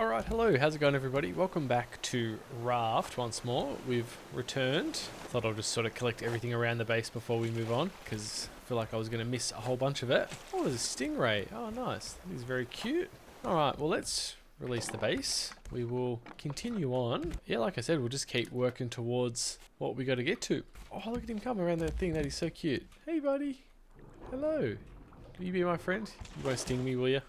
Alright, hello, how's it going everybody? Welcome back to Raft once more. We've returned. Thought I'll just sort of collect everything around the base before we move on, because I feel like I was going to miss a whole bunch of it. Oh, there's a stingray. Oh, nice. He's very cute. Alright, well let's release the base. We will continue on. Yeah, like I said, we'll just keep working towards what we got to get to. Oh, look at him come around that thing. That is so cute. Hey, buddy. Hello. Will you be my friend? You won't sting me, will you?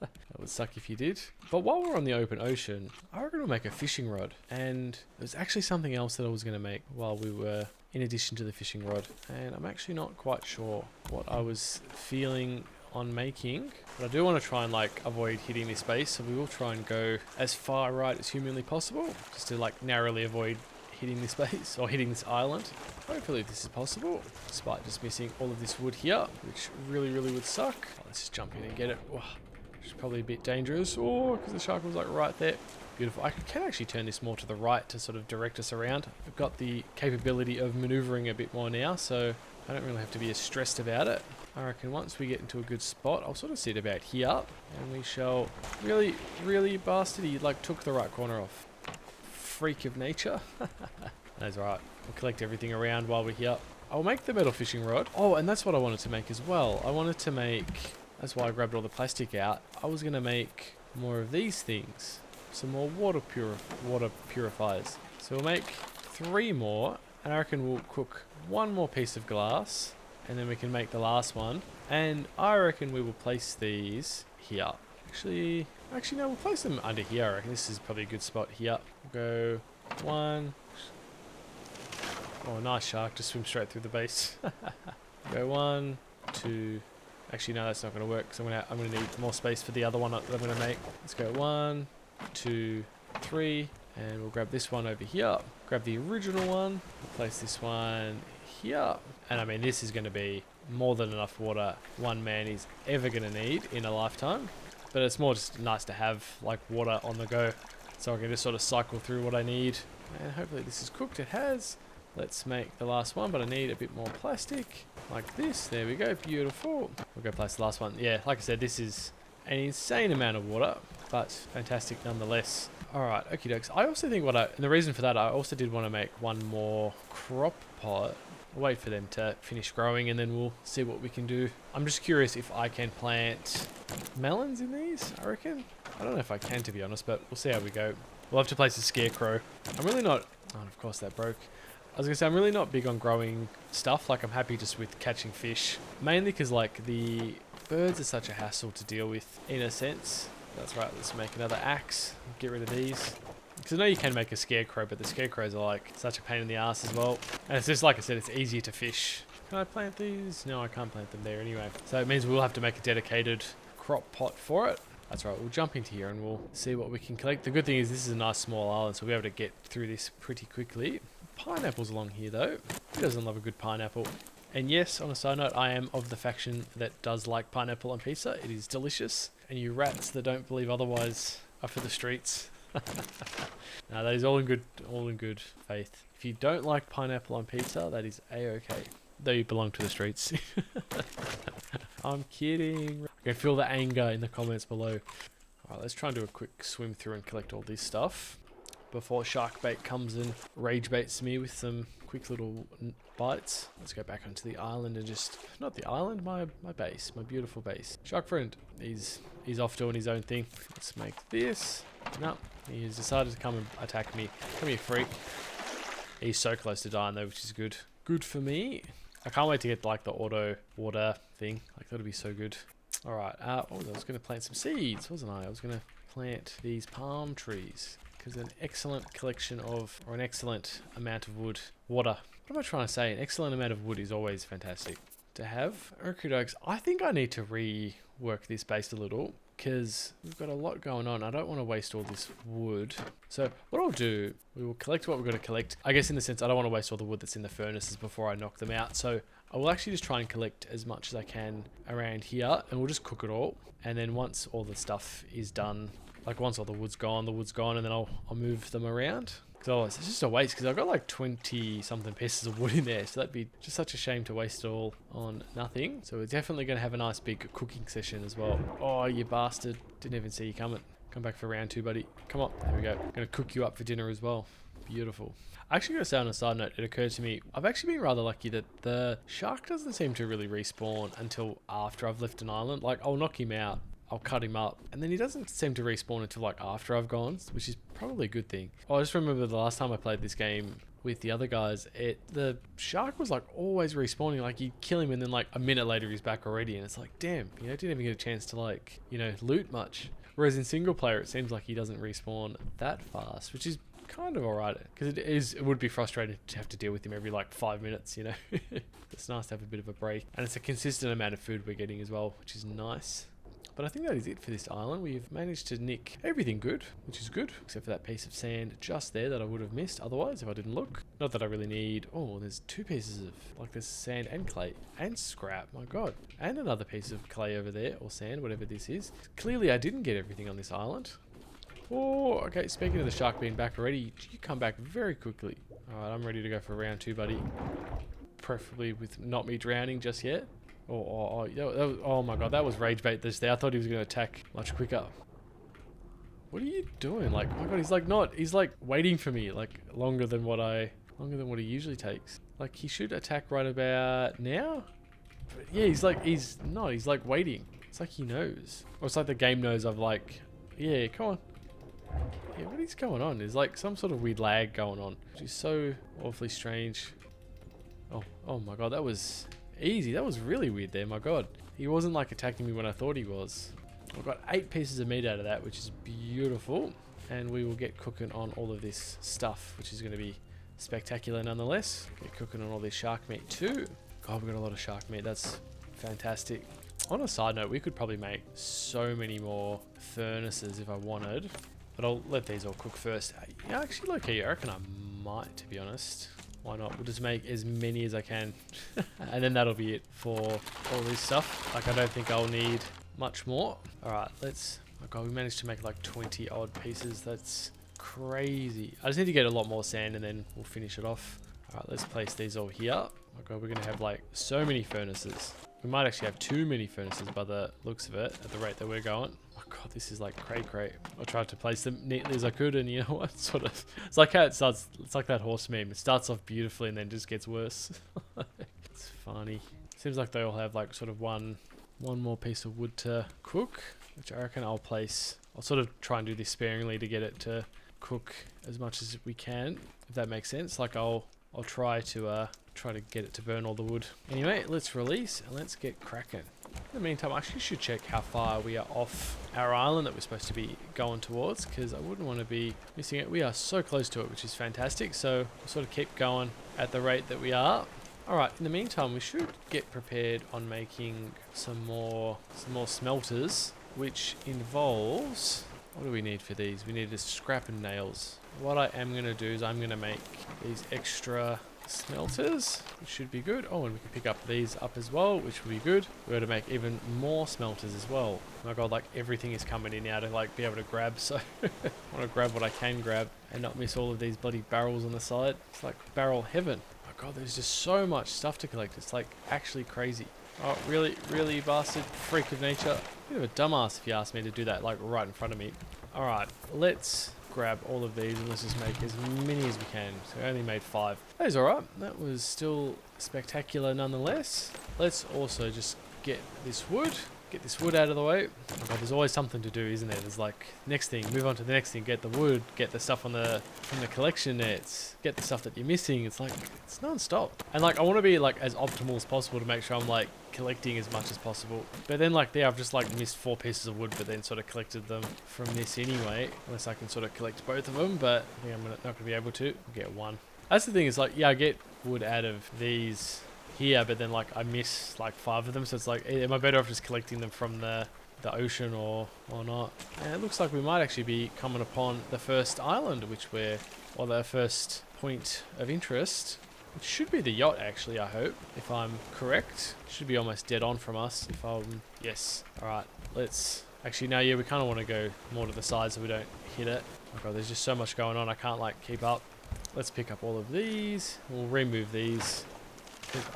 That would suck if you did. But while we're on the open ocean, I reckon we'll make a fishing rod. And there's actually something else that I was going to make while we were in addition to the fishing rod. And I'm actually not quite sure what I was feeling on making. But I do want to try and like avoid hitting this base. So we will try and go as far right as humanly possible. Just to like narrowly avoid hitting this base or hitting this island. Hopefully this is possible, despite just missing all of this wood here, which really would suck. Oh, let's just jump in and get it. Oh, it's probably a bit dangerous. Oh, because the shark was like right there. Beautiful. I can actually turn this more to the right to sort of direct us around. I've got the capability of maneuvering a bit more now, so I don't really have to be as stressed about it. I reckon once we get into a good spot, I'll sort of sit about here, and we shall really bastard. He like took the right corner off. Freak of nature. That's right. We'll collect everything around while we're here. I'll make the metal fishing rod. Oh, and that's what I wanted to make as well. I wanted to make, that's why I grabbed all the plastic out. I was going to make more of these things. Some more water purifiers. So we'll make 3 more, and I reckon we'll cook 1 more piece of glass, and then we can make the last one. And I reckon we will place these here. Actually no, we'll place them under here. I reckon this is probably a good spot here. We'll go 1. Oh, nice shark. Just swim straight through the base. Go 1, 2. Actually, no, that's not going to work, because I'm gonna need more space for the other one that I'm going to make. Let's go 1, 2, 3. And we'll grab this one over here. Grab the original one. We'll place this one here. And I mean, this is going to be more than enough water one man is ever going to need in a lifetime. But it's more just nice to have like water on the go, so I can just sort of cycle through what I need. And hopefully this is cooked. It has. Let's make the last one, but I need a bit more plastic like this. There we go. Beautiful. We'll go place the last one. Yeah, like I said, this is an insane amount of water, but fantastic nonetheless. Alright, okie dokes. I also think and the reason for that, I also did want to make 1 more crop pot. I'll wait for them to finish growing, and then we'll see what we can do. I'm just curious if I can plant melons in these, I reckon. I don't know if I can, to be honest, but we'll see how we go. We'll have to place a scarecrow. I'm really not... Oh, of course that broke. I was going to say, I'm really not big on growing stuff. Like, I'm happy just with catching fish. Mainly because, like, the birds are such a hassle to deal with, in a sense. That's right, let's make another axe. Get rid of these. Because I know you can make a scarecrow, but the scarecrows are like such a pain in the ass as well. And it's just like I said, it's easier to fish. Can I plant these? No, I can't plant them there anyway. So it means we'll have to make a dedicated crop pot for it. That's right, we'll jump into here and we'll see what we can collect. The good thing is this is a nice small island, so we'll be able to get through this pretty quickly. Pineapples along here though. Who doesn't love a good pineapple? And yes, on a side note, I am of the faction that does like pineapple on pizza. It is delicious. And you rats that don't believe otherwise are for the streets. No, that is all in good faith. If you don't like pineapple on pizza, that is a-okay. Though you belong to the streets. I'm kidding. I can feel the anger in the comments below. Alright, let's try and do a quick swim through and collect all this stuff before shark bait comes and rage baits me with some quick little bites. Let's go back onto the island and just... Not the island, my base. My beautiful base. Shark friend. He's off doing his own thing. Let's make this. No, he has decided to come and attack me. Come here, freak. He's so close to dying though, which is good. Good for me. I can't wait to get like the auto water thing. Like that'll be so good. Alright, I was going to plant some seeds, wasn't I? I was going to plant these palm trees. Because an excellent collection of, or an excellent amount of wood, water. What am I trying to say? An excellent amount of wood is always fantastic to have. Okie dokes. I think I need to rework this base a little, because we've got a lot going on. I don't want to waste all this wood. So what I'll do, we will collect what we're going to collect. I guess in the sense, I don't want to waste all the wood that's in the furnaces before I knock them out. So I will actually just try and collect as much as I can around here, and we'll just cook it all. And then once all the stuff is done, like once all the wood's gone, and then I'll move them around. So it's just a waste, because I've got like 20 something pieces of wood in there, so that'd be just such a shame to waste it all on nothing. So we're definitely going to have a nice big cooking session as well. Oh, you bastard. Didn't even see you coming. Come back for round 2, buddy. Come on. There we go. Gonna cook you up for dinner as well. Beautiful. Actually, gonna say on a side note, it occurred to me, I've actually been rather lucky that the shark doesn't seem to really respawn until after I've left an island. Like, I'll knock him out, I'll cut him up, and then he doesn't seem to respawn until like after I've gone, which is probably a good thing. Oh, I just remember the last time I played this game with the other guys, the shark was like always respawning. Like, you'd kill him and then like a minute later he's back already, and it's like, damn, you know, didn't even get a chance to like, you know, loot much. Whereas in single player, it seems like he doesn't respawn that fast, which is kind of alright, because it would be frustrating to have to deal with him every like 5 minutes, you know. It's nice to have a bit of a break, and it's a consistent amount of food we're getting as well, which is nice. But I think that is it for this island. We've managed to nick everything good, which is good, except for that piece of sand just there that I would have missed otherwise if I didn't look. Not that I really need... Oh, there's 2 pieces of... Like, there's sand and clay and scrap. My God. And another piece of clay over there, or sand, whatever this is. Clearly, I didn't get everything on this island. Oh, okay. Speaking of the shark being back already, you come back very quickly. Alright, I'm ready to go for round 2, buddy. Preferably with not me drowning just yet. Oh my God, that was rage bait this day. I thought he was going to attack much quicker. What are you doing? Like, oh my God, he's like waiting for me, like longer than what he usually takes. Like, he should attack right about now. But yeah, he's like waiting. It's like he knows. Or it's like the game knows I've like, yeah, come on. Yeah, what is going on? There's like some sort of weird lag going on, which is so awfully strange. Oh my God, that was easy. That was really weird there, my God. He wasn't like attacking me when I thought he was. I've got 8 pieces of meat out of that, which is beautiful. And we will get cooking on all of this stuff, which is going to be spectacular nonetheless. Get cooking on all this shark meat too. God, we've got a lot of shark meat. That's fantastic. On a side note, we could probably make so many more furnaces if I wanted. But I'll let these all cook first. Yeah, actually, low-key, I reckon I might, to be honest. Why not? We'll just make as many as I can. And then that'll be it for all this stuff. Like, I don't think I'll need much more. Alright, let's... Oh God, we managed to make like 20 odd pieces. That's crazy. I just need to get a lot more sand and then we'll finish it off. Alright, let's place these all here. Oh God, we're going to have like so many furnaces. We might actually have too many furnaces by the looks of it, at the rate that we're going. Oh God, this is like cray. I tried to place them neatly as I could, and you know what? Sort of. It's like how it starts. It's like that horse meme. It starts off beautifully and then just gets worse. It's funny. Seems like they all have like sort of one more piece of wood to cook, which I reckon I'll place. I'll sort of try and do this sparingly to get it to cook as much as we can, if that makes sense. Like I'll try to get it to burn all the wood. Anyway, let's release and let's get cracking. In the meantime, I actually should check how far we are off our island that we're supposed to be going towards, because I wouldn't want to be missing it. We are so close to it, which is fantastic. So we'll sort of keep going at the rate that we are. Alright, in the meantime, we should get prepared on making some more smelters, which involves... What do we need for these? We need a scrap and nails. What I am going to do is I'm going to make these extra smelters, which should be good. Oh, and we can pick up these up as well, which will be good. We're going to make even more smelters as well. Oh my God, like everything is coming in now to like be able to grab, so I want to grab what I can grab and not miss all of these bloody barrels on the side. It's like barrel heaven. Oh my God, there's just so much stuff to collect. It's like actually crazy. Oh, really, bastard, freak of nature. Bit of a dumbass if you ask me to do that like right in front of me. Alright, let's grab all of these and let's just make as many as we can. So we only made 5. That is alright. That was still spectacular nonetheless. Let's also just get this wood out of the way. Oh God, there's always something to do, isn't there? There's like next thing, move on to the next thing, get the wood, get the stuff from the collection nets, get the stuff that you're missing. It's like, it's non-stop. And like, I want to be like as optimal as possible to make sure I'm like collecting as much as possible. But then like there, I've just like missed 4 pieces of wood, but then sort of collected them from this anyway, unless I can sort of collect both of them. But I think I'm not going to be able to. I'll get 1. That's the thing, is like, yeah, I get wood out of these here, but then like I miss like 5 of them, so it's like, am I better off just collecting them from the ocean or not? And it looks like we might actually be coming upon the first island, or the first point of interest, which should be the yacht actually, I hope, if I'm correct. Should be almost dead on from us if I'm... Yes. Alright, let's... Actually, no, yeah, we kind of want to go more to the side so we don't hit it. Oh God, there's just so much going on, I can't like keep up. Let's pick up all of these. We'll remove these.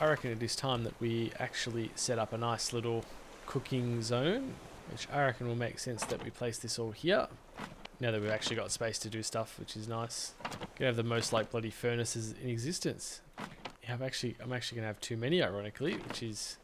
I reckon it is time that we actually set up a nice little cooking zone. which I reckon will make sense that we place this all here. Now that we've actually got space to do stuff, which is nice. Gonna have the most like bloody furnaces in existence. Yeah, I'm actually gonna have too many, ironically, which is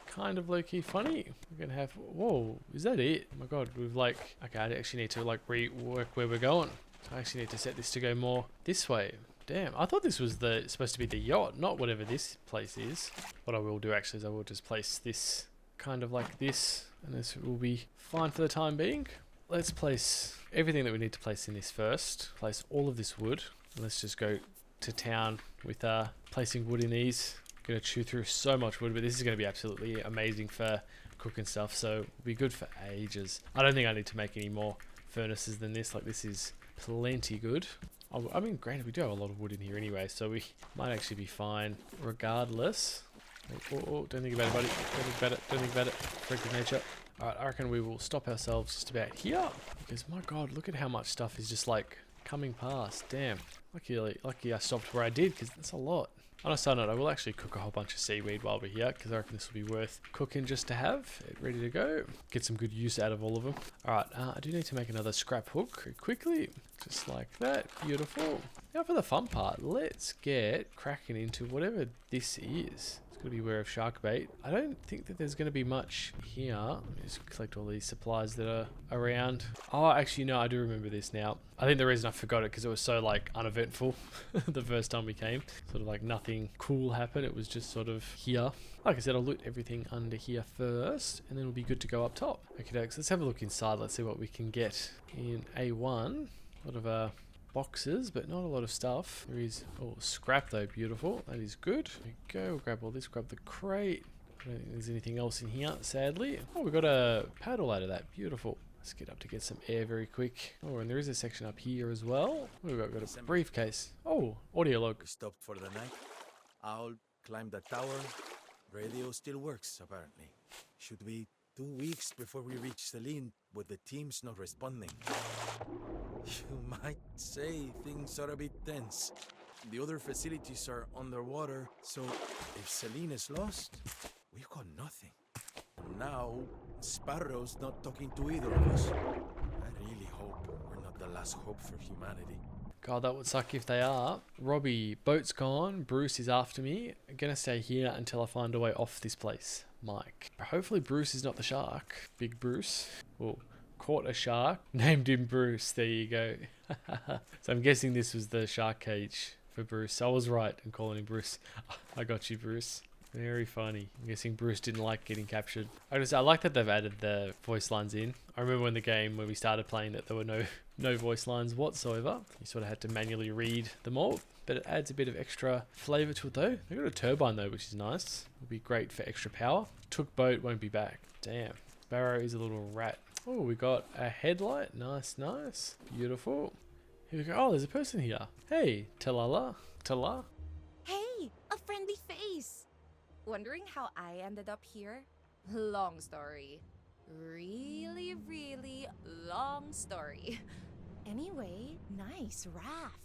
kind of low-key funny. We're gonna have, whoa, is that it? Oh my god, we've like, okay, I actually need to like rework where we're going. I actually need to set this to go more this way. Damn, I thought this was supposed to be the yacht, not whatever this place is. What I will do actually is I will just place this kind of like this, and this will be fine for the time being. Let's place everything that we need to place in this first. Place all of this wood. Let's just go to town with placing wood in these. Gonna chew through so much wood, but this is gonna be absolutely amazing for cooking stuff, so it'll be good for ages. I don't think I need to make any more furnaces than this. Like, this is plenty good. I mean, granted, we do have a lot of wood in here anyway, so we might actually be fine regardless. Oh, don't think about it, buddy. Don't think about it. Don't think about it. Freak of nature. Alright, I reckon we will stop ourselves just about here. Because, my god, look at how much stuff is just, like, coming past. Damn. Lucky I stopped where I did, because that's a lot. On a side note, I will actually cook a whole bunch of seaweed while we're here, because I reckon this will be worth cooking just to have it ready to go. Get some good use out of all of them. Alright, I do need to make another scrap hook quickly. Just like that. Beautiful. Now for the fun part, let's get cracking into whatever this is. Got to be aware of shark bait. I don't think that there's going to be much here. Let me just collect all these supplies that are around. Oh, actually, no, I do remember this now. I think the reason I forgot it because it was so like uneventful the first time we came. Sort of like nothing cool happened. It was just sort of here. Like I said, I'll loot everything under here first, and then we'll be good to go up top. Okay, let's have a look inside. Let's see what we can get in A1. A lot of boxes, but not a lot of stuff. There is, oh, scrap though, beautiful. That is good. There we go, we'll grab all this, grab the crate. I don't think there's anything else in here, sadly. Oh, we got a paddle out of that, beautiful. Let's get up to get some air very quick. Oh, and there is a section up here as well. We've got a briefcase. Oh, audio log. We stopped for the night. Owl climbed the tower. Radio still works, apparently. Should be 2 weeks before we reach Celine, but the team's not responding. You might say things are a bit tense. The other facilities are underwater, so if Celine is lost, we've got nothing. Now, Sparrow's not talking to either of us. I really hope we're not the last hope for humanity. God, that would suck if they are. Robbie, boat's gone. Bruce is after me. I'm gonna stay here until I find a way off this place. Mike. Hopefully Bruce is not the shark. Big Bruce. Well, caught a shark. Named him Bruce. There you go. So I'm guessing this was the shark cage for Bruce. I was right in calling him Bruce. I got you, Bruce. Very funny. I'm guessing Bruce didn't like getting captured. I like that they've added the voice lines in. I remember when the game, when we started playing, that there were no voice lines whatsoever. You sort of had to manually read them all. But it adds a bit of extra flavour to it though. They've got a turbine though, which is nice. Will be great for extra power. Took boat, won't be back. Damn. Sparrow is a little rat. Oh, we got a headlight. Nice, nice. Beautiful. Here we go. Oh, there's a person here. Hey, Talala. Tala. Hey, a friendly face. Wondering how I ended up here? Long story. Really, really long story. Anyway, nice raft.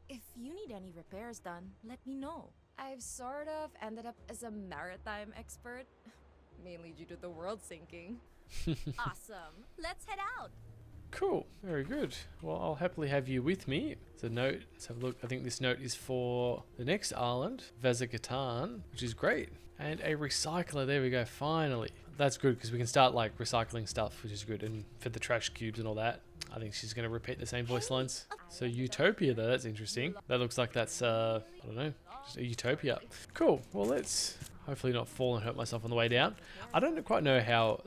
If you need any repairs done, let me know. I've sort of ended up as a maritime expert, mainly due to the world sinking. Awesome. Let's head out. Cool. Very good. Well, I'll happily have you with me. It's a note. Let's have a look. I think this note is for the next island, Vazakatan, which is great. And a recycler. There we go. Finally. That's good because we can start like recycling stuff, which is good. And for the trash cubes and all that, I think she's going to repeat the same voice lines. So Utopia though, that's interesting. That looks like that's, I don't know, just a Utopia. Cool. Well, let's hopefully not fall and hurt myself on the way down. I don't quite know how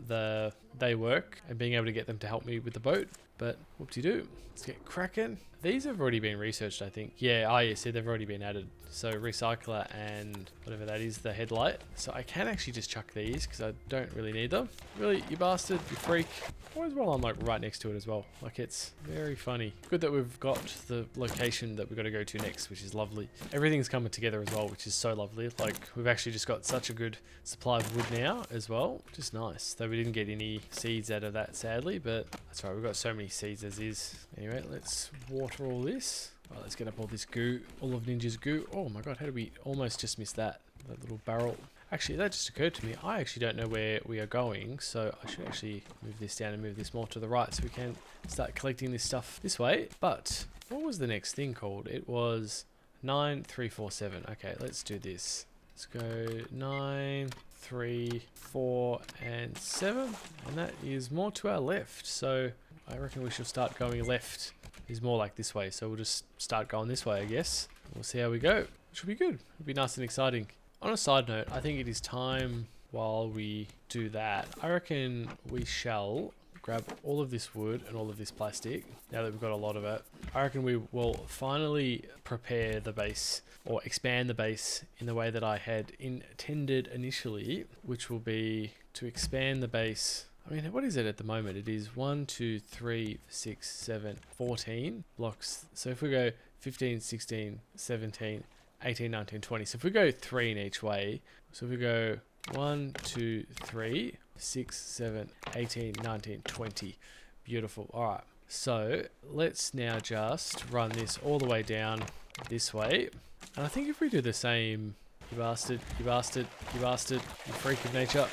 they work and being able to get them to help me with the boat, but whoop-de-doo. Let's get cracking. These have already been researched, I think. Yeah, see, they've already been added. So recycler and whatever that is, the headlight. So I can actually just chuck these because I don't really need them. Really, you bastard, you freak. Always while I'm like right next to it as well. Like, it's very funny. Good that we've got the location that we've got to go to next, which is lovely. Everything's coming together as well, which is so lovely. Like, we've actually just got such a good supply of wood now as well. Just nice. Though we didn't get any seeds out of that, sadly, but that's right. We've got so many seeds as is. Anyway, let's water all this. Right, let's get up all this goo, all of Ninja's goo. Oh my god, how did we almost just miss that little barrel? Actually, that just occurred to me. I actually don't know where we are going, so I should actually move this down and move this more to the right so we can start collecting this stuff this way. But what was the next thing called? It was 9, 3, 4, 7. Okay, let's do this. Let's go 9, 3, 4, and 7. And that is more to our left. So I reckon we should start going left. Is more like this way. So we'll just start going this way, I guess. We'll see how we go. It should be good. It'll be nice and exciting. On a side note, I think it is time while we do that. I reckon we shall grab all of this wood and all of this plastic, now that we've got a lot of it. I reckon we will finally prepare the base, or expand the base in the way that I had intended initially, which will be to expand the base. I mean, what is it at the moment? It is 1, 2, 3, 6, 7, 14 blocks. So if we go 15, 16, 17, 18, 19, 20. So if we go 3 in each way, so if we go 1, 2, 3, 6, 7, 18, 19, 20. Beautiful. All right. So let's now just run this all the way down this way. And I think if we do the same, you bastard, you bastard, you bastard, you freak of nature,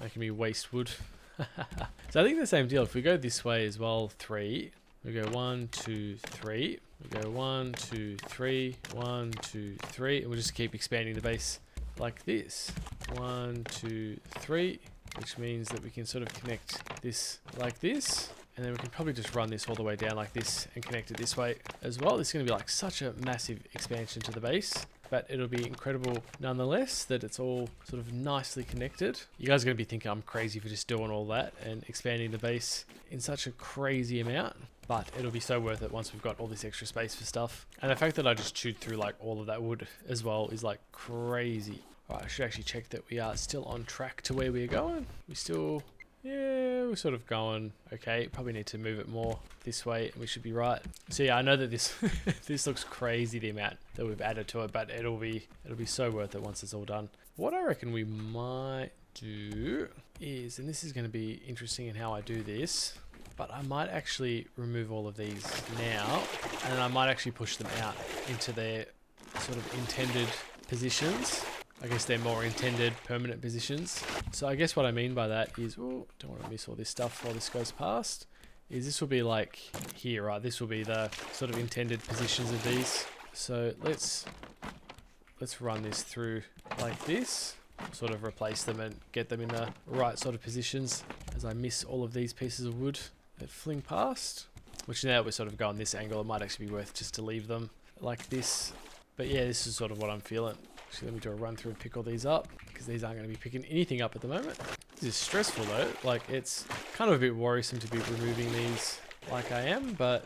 making me waste wood. So I think the same deal. If we go this way as well, 3, we go 1, 2, 3. We go 1, 2, 3, 1, 2, 3, and we'll just keep expanding the base like this. 1, 2, 3, which means that we can sort of connect this like this, and then we can probably just run this all the way down like this and connect it this way as well. This is going to be like such a massive expansion to the base, but it'll be incredible nonetheless that it's all sort of nicely connected. You guys are going to be thinking I'm crazy for just doing all that and expanding the base in such a crazy amount, but it'll be so worth it once we've got all this extra space for stuff. And the fact that I just chewed through like all of that wood as well is like crazy. All right, I should actually check that we are still on track to where we're going. Yeah, we're sort of going okay. Probably need to move it more this way and we should be right. So yeah, I know that this this looks crazy, the amount that we've added to it, but it'll be so worth it once it's all done. What I reckon we might do is, and this is going to be interesting in how I do this, but I might actually remove all of these now, and then I might actually push them out into their sort of intended positions. I guess they're more intended permanent positions. So I guess what I mean by that is, oh, don't want to miss all this stuff while this goes past, is this will be like here, right? This will be the sort of intended positions of these. So let's run this through like this, sort of replace them and get them in the right sort of positions as I miss all of these pieces of wood that fling past, which now we're sort of going this angle, it might actually be worth just to leave them like this. But yeah, this is sort of what I'm feeling. Actually, let me do a run through and pick all these up, because these aren't going to be picking anything up at the moment. This is stressful though, like it's kind of a bit worrisome to be removing these like I am, but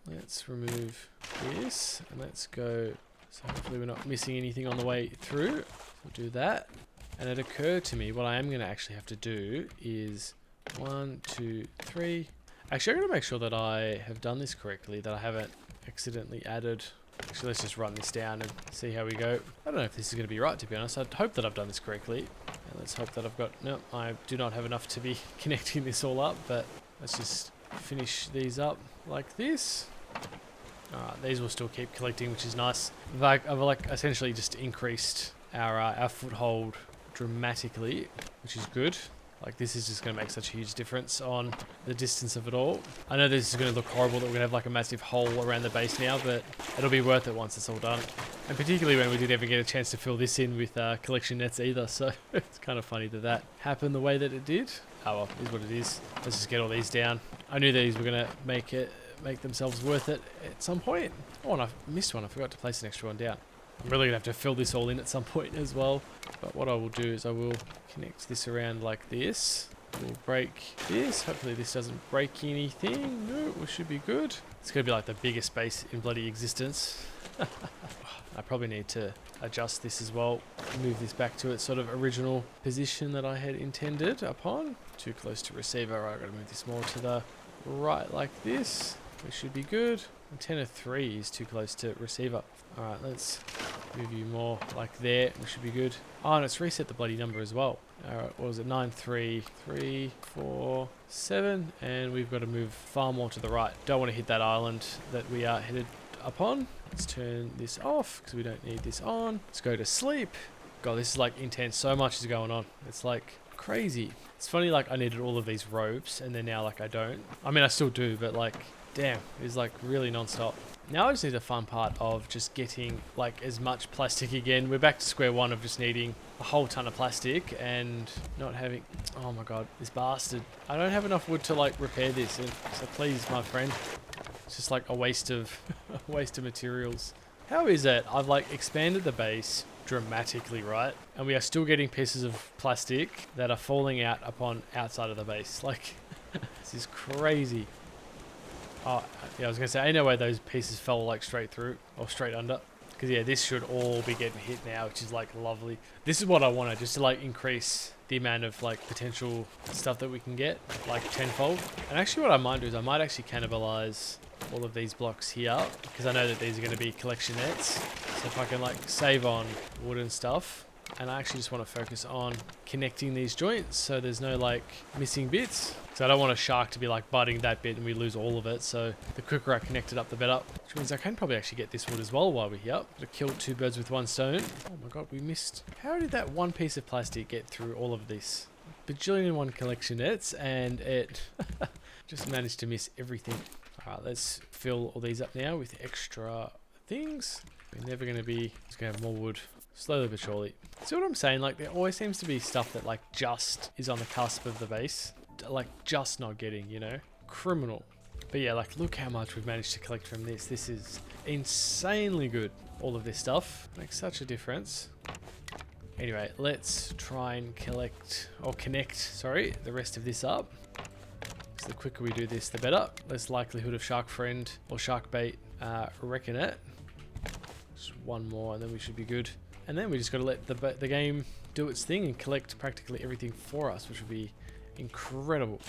let's remove this and let's go. So hopefully we're not missing anything on the way through. We'll do that. And it occurred to me what I am going to actually have to do is 1, 2, 3. Actually, I'm going to make sure that I have done this correctly, that I haven't accidentally added. Actually, let's just run this down and see how we go. I don't know if this is going to be right, to be honest. I'd hope that I've done this correctly. And let's hope that I've got... No, I do not have enough to be connecting this all up, but let's just finish these up like this. Alright, these will still keep collecting, which is nice. I've essentially just increased our foothold dramatically, which is good. Like, this is just going to make such a huge difference on the distance of it all. I know this is going to look horrible that we're going to have like a massive hole around the base now, but it'll be worth it once it's all done. And particularly when we didn't even get a chance to fill this in with collection nets either, so it's kind of funny that that happened the way that it did. Oh well, is what it is. Let's just get all these down. I knew these were going to make themselves worth it at some point. Oh, and I missed one. I forgot to place an extra one down. I'm really going to have to fill this all in at some point as well. But what I will do is I will connect this around like this. We'll break this. Hopefully this doesn't break anything. No, we should be good. It's going to be like the biggest base in bloody existence. I probably need to adjust this as well. Move this back to its sort of original position that I had intended upon. Too close to receiver. Right, I've got to move this more to the right like this. We should be good. 10 of 3 is too close to receiver. Alright, let's move you more like there. We should be good. Oh, and it's reset the bloody number as well. Alright, what was it? 9, 3, 3, 4, 7. And we've got to move far more to the right. Don't want to hit that island that we are headed upon. Let's turn this off because we don't need this on. Let's go to sleep. God, this is like intense. So much is going on. It's like crazy. It's funny, like I needed all of these ropes and then now like I don't. I mean, I still do, but like, damn, it's like really non-stop. Now I just need the fun part of just getting like as much plastic again. We're back to square one of just needing a whole ton of plastic and not having, oh my God, this bastard. I don't have enough wood to like repair this. So please, my friend, it's just like a waste of, a waste of materials. How is it? I've like expanded the base dramatically, right? And we are still getting pieces of plastic that are falling out upon outside of the base. Like, this is crazy. Oh, yeah, I was going to say, ain't no way those pieces fell like straight through or straight under. Because yeah, this should all be getting hit now, which is like lovely. This is what I wanted, just to like increase the amount of like potential stuff that we can get, like tenfold. And actually what I might do is I might actually cannibalize all of these blocks here, because I know that these are going to be collection nets. So if I can like save on wood and stuff, and I actually just want to focus on connecting these joints so there's no like missing bits. So I don't want a shark to be like biting that bit and we lose all of it. So the quicker I connect it up, the better. Which means I can probably actually get this wood as well while we're here. To kill two birds with one stone. Oh my God, we missed. How did that one piece of plastic get through all of this? Bajillion and one collection nets, and it just managed to miss everything. All right, let's fill all these up now with extra things. We're never going to be, it's going to have more wood. Slowly but surely. See what I'm saying? Like, there always seems to be stuff that like just is on the cusp of the base. Like just not getting, you know? Criminal. But yeah, like look how much we've managed to collect from this. This is insanely good. All of this stuff makes such a difference. Anyway, let's try and collect, or connect, sorry, the rest of this up. So the quicker we do this, the better. Less likelihood of shark friend or shark bait wrecking it. Just one more and then we should be good. And then we just got to let the game do its thing and collect practically everything for us, which would be incredible.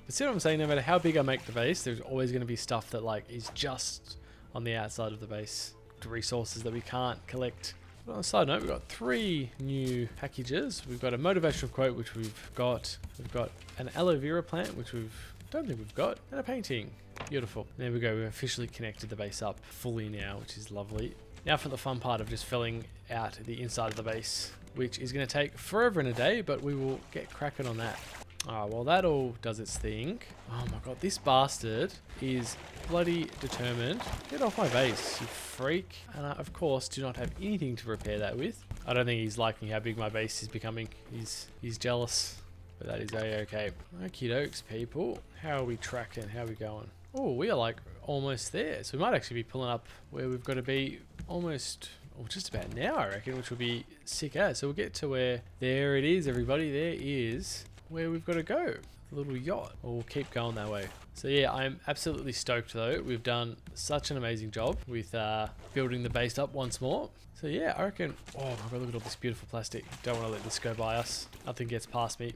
But see what I'm saying? No matter how big I make the base, there's always going to be stuff that like is just on the outside of the base. Resources that we can't collect. But on a side note, we've got 3 new packages. We've got a motivational quote, which we've got. We've got an aloe vera plant, which don't think we've got, and a painting. Beautiful. There we go. We've officially connected the base up fully now, which is lovely. Now for the fun part of just filling out the inside of the base, which is going to take forever and a day, but we will get cracking on that. Alright, well that all does its thing. Oh my God, this bastard is bloody determined. Get off my base, you freak. And I, of course, do not have anything to repair that with. I don't think he's liking how big my base is becoming. He's jealous, but that is a-okay. Okie dokes, people. How are we tracking? How are we going? Oh, we are like almost there. So we might actually be pulling up where we've got to be almost, or just about now, I reckon, which will be sick as. So we'll get to where, there it is, everybody. There is where we've got to go. The little yacht. Or we'll keep going that way. So yeah, I'm absolutely stoked though. We've done such an amazing job with building the base up once more. So yeah, I reckon, oh my God, look at all this beautiful plastic. Don't want to let this go by us. Nothing gets past me.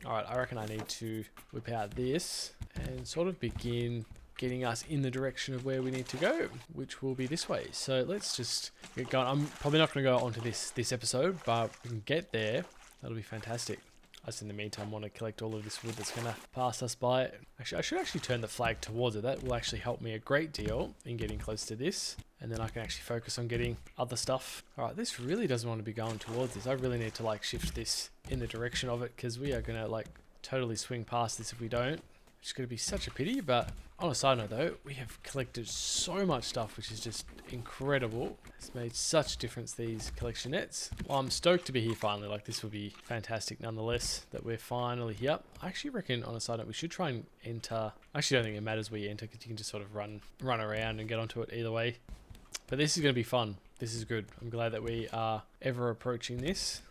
Alright, I reckon I need to whip out this and sort of begin getting us in the direction of where we need to go, which will be this way. So let's just get going. I'm probably not going to go onto this episode, but we can get there. That'll be fantastic. I just in the meantime want to collect all of this wood that's going to pass us by. Actually, I should actually turn the flag towards it. That will actually help me a great deal in getting close to this. And then I can actually focus on getting other stuff. Alright, this really doesn't want to be going towards this. I really need to like shift this in the direction of it, because we are going to like totally swing past this if we don't. It's going to be such a pity. But on a side note though, we have collected so much stuff, which is just incredible. It's made such a difference, these collection nets. Well, I'm stoked to be here finally. Like, this will be fantastic nonetheless that we're finally here. I actually reckon, on a side note, we should try and enter. I actually don't think it matters where you enter, because you can just sort of run around and get onto it either way. But this is going to be fun. This is good. I'm glad that we are ever approaching this.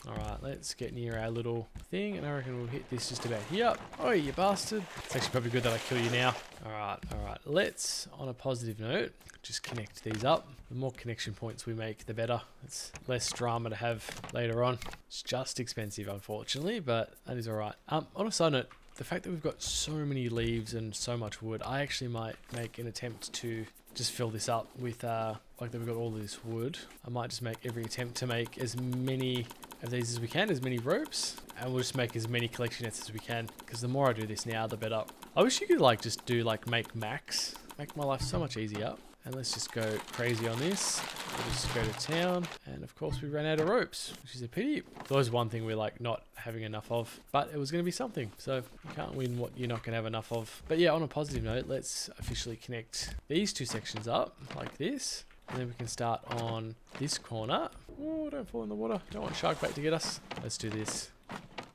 Alright, let's get near our little thing, and I reckon we'll hit this just about here. Oh, you bastard. It's actually probably good that I kill you now. Alright. Let's, on a positive note, just connect these up. The more connection points we make, the better. It's less drama to have later on. It's just expensive, unfortunately, but that is alright. On a side note, the fact that we've got so many leaves and so much wood, I actually might make an attempt to just fill this up with, like that we've got all this wood. I might just make every attempt to make as many of these as we can, as many ropes, and we'll just make as many collection nets as we can, because the more I do this now, the better. I wish you could like just do like make max. Make my life so much easier. And let's just go crazy on this. We'll just go to town. And of course we ran out of ropes, which is a pity. It's always one thing we're like not having enough of, but it was going to be something. So you can't win what you're not going to have enough of. But yeah, on a positive note, let's officially connect these two sections up like this. And then we can start on this corner. Oh, don't fall in the water. Don't want shark bait to get us. Let's do this.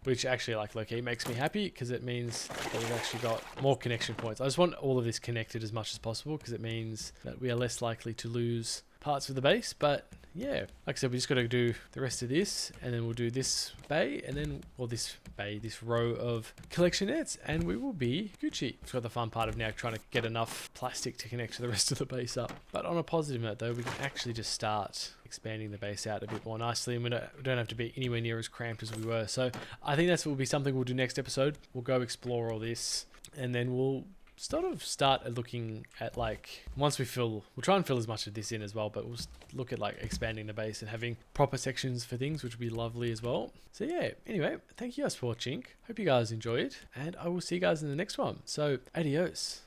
Which actually, like, low-key makes me happy because it means that we've actually got more connection points. I just want all of this connected as much as possible because it means that we are less likely to lose parts of the base. But yeah, like I said, we just got to do the rest of this, and then we'll do this bay, and then, well, this bay, this row of collection nets, and we will be Gucci. It's got the fun part of now trying to get enough plastic to connect to the rest of the base up. But on a positive note, though, we can actually just start expanding the base out a bit more nicely, and we don't have to be anywhere near as cramped as we were. So I think that's will be something we'll do next episode. We'll go explore all this, and then we'll start looking at, like, once we'll try and fill as much of this in as well, but we'll look at like expanding the base and having proper sections for things, which would be lovely as well. So yeah, anyway, thank you guys for watching. Hope you guys enjoyed, and I will see you guys in the next one. So adios.